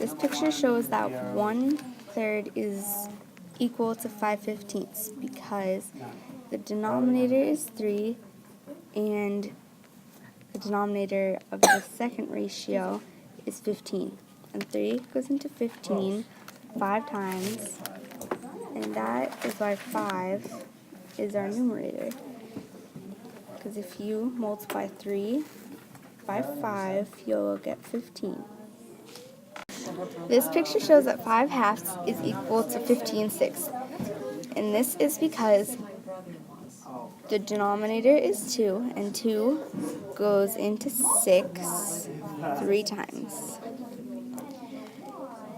This picture shows that 1/3 is equal to 5/15 because the denominator is 3 and the denominator of the second ratio is 15. And 3 goes into 15 5 times, and that is why 5 is our numerator. Because if you multiply 3 by 5, you'll get 15. This picture shows that 5/2 is equal to 15/6. And this is because the denominator is 2, and 2 goes into 6 3 times.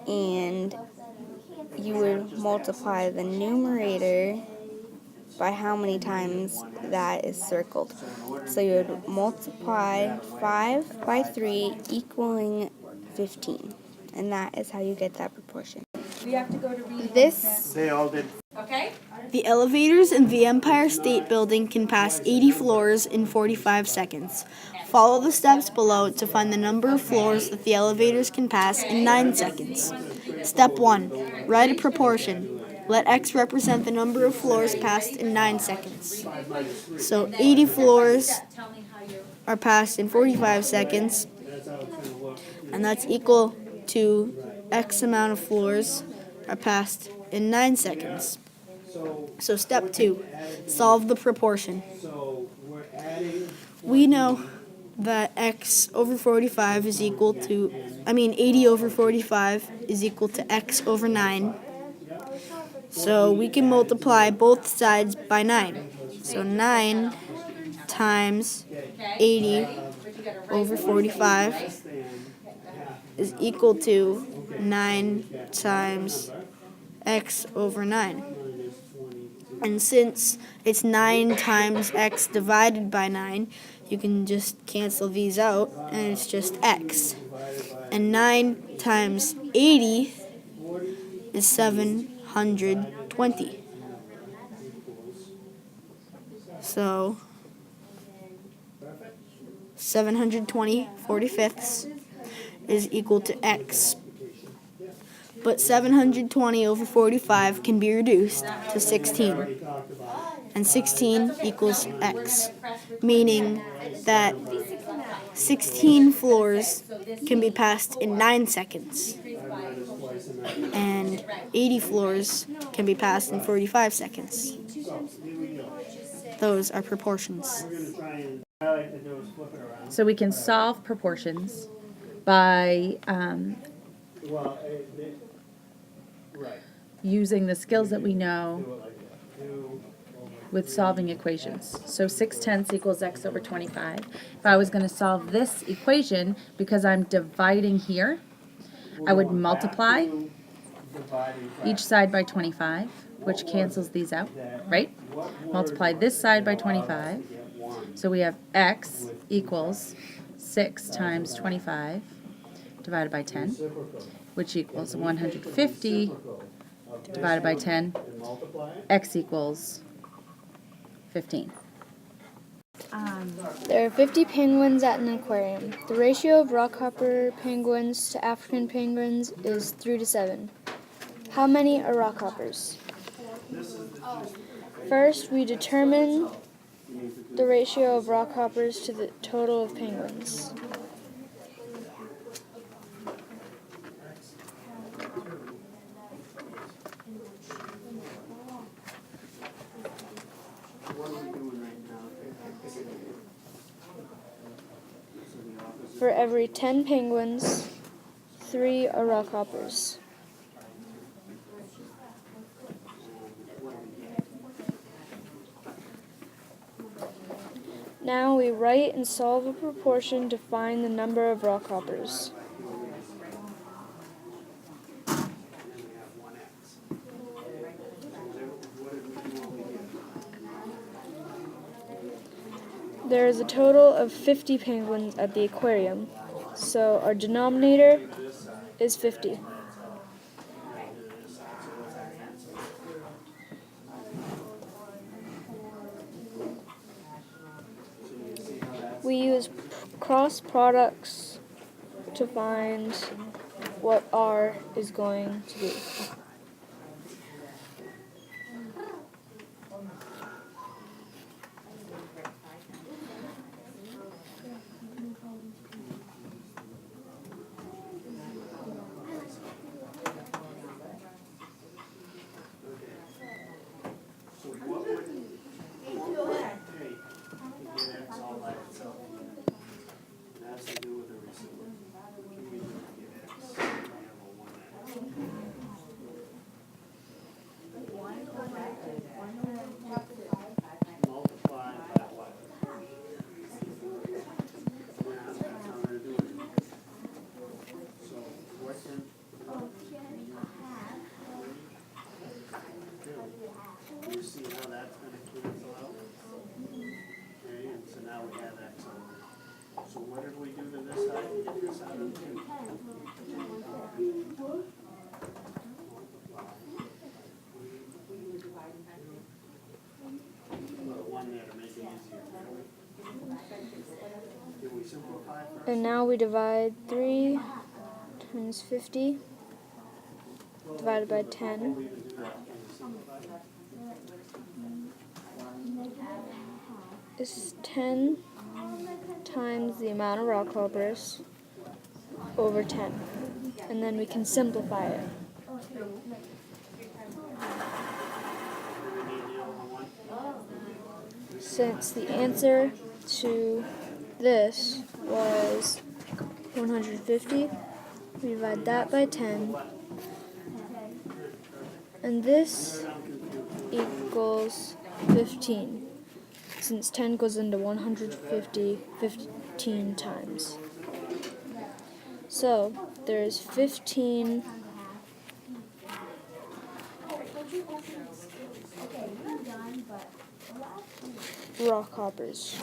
And you would multiply the numerator by how many times that is circled. So you would multiply 5 by 3 equaling 15. And that is how you get that proportion. We have to go to reading. They all did. Okay? The elevators in the Empire State Building can pass 80 floors in 45 seconds. Follow the steps below to find the number of floors that the elevators can pass in 9 seconds. Step 1. Write a proportion. Let x represent the number of floors passed in 9 seconds. So 80 floors are passed in 45 seconds, and that's equal to x amount of floors are passed in 9 seconds. So step 2, solve the proportion. We know that x over 45 is equal to, 80 over 45 is equal to x over 9. So we can multiply both sides by 9. So 9 times 80 over 45 is equal to 9 times x over 9. And since it's 9 times x divided by 9, you can just cancel these out, and it's just x. And 9 times 80 is 720. So 720 45ths is equal to x. But 720 over 45 can be reduced to 16. And 16 equals x, meaning that 16 floors can be passed in 9 seconds. And 80 floors can be passed in 45 seconds. Those are proportions. So we can solve proportions by using the skills that we know with solving equations. So 6/10 equals x over 25. If I was going to solve this equation, because I'm dividing here, I would multiply each side by 25, which cancels these out, right? Multiply this side by 25. So we have x equals 6 times 25 divided by 10, which equals 150 divided by 10. X equals 15. There are 50 penguins at an aquarium. The ratio of rockhopper penguins to African penguins is 3 to 7. How many are rockhoppers? First, we determine the ratio of rockhoppers to the total of penguins. For every 10 penguins, 3 are rockhoppers. Now we write and solve a proportion to find the number of rockhoppers. There is a total of 50 penguins at the aquarium, so our denominator is 50. We use cross products to find what R is going to be. So what would it take to get X all by itself? It has to do with the reciprocal. Can we get X? We have a 1X. Multiply by what? Yeah, that's how I'm gonna do it. So, what can? You see how that's gonna cancel out? Okay, and so now we have X over. So what did we do to this side to get this out of the two? Put a 1 there to make it easier. Can we simplify first? And now we divide 3 times 50 divided by 10 We even do that. Can we simplify that? is 10 times the amount of rock hoppers over 10. And then we can simplify it. Do we need the other one? Since the answer to this was 150, we divide that by 10. And this equals 15. Since 10 goes into 150 15 times. So there's 15 rock hoppers.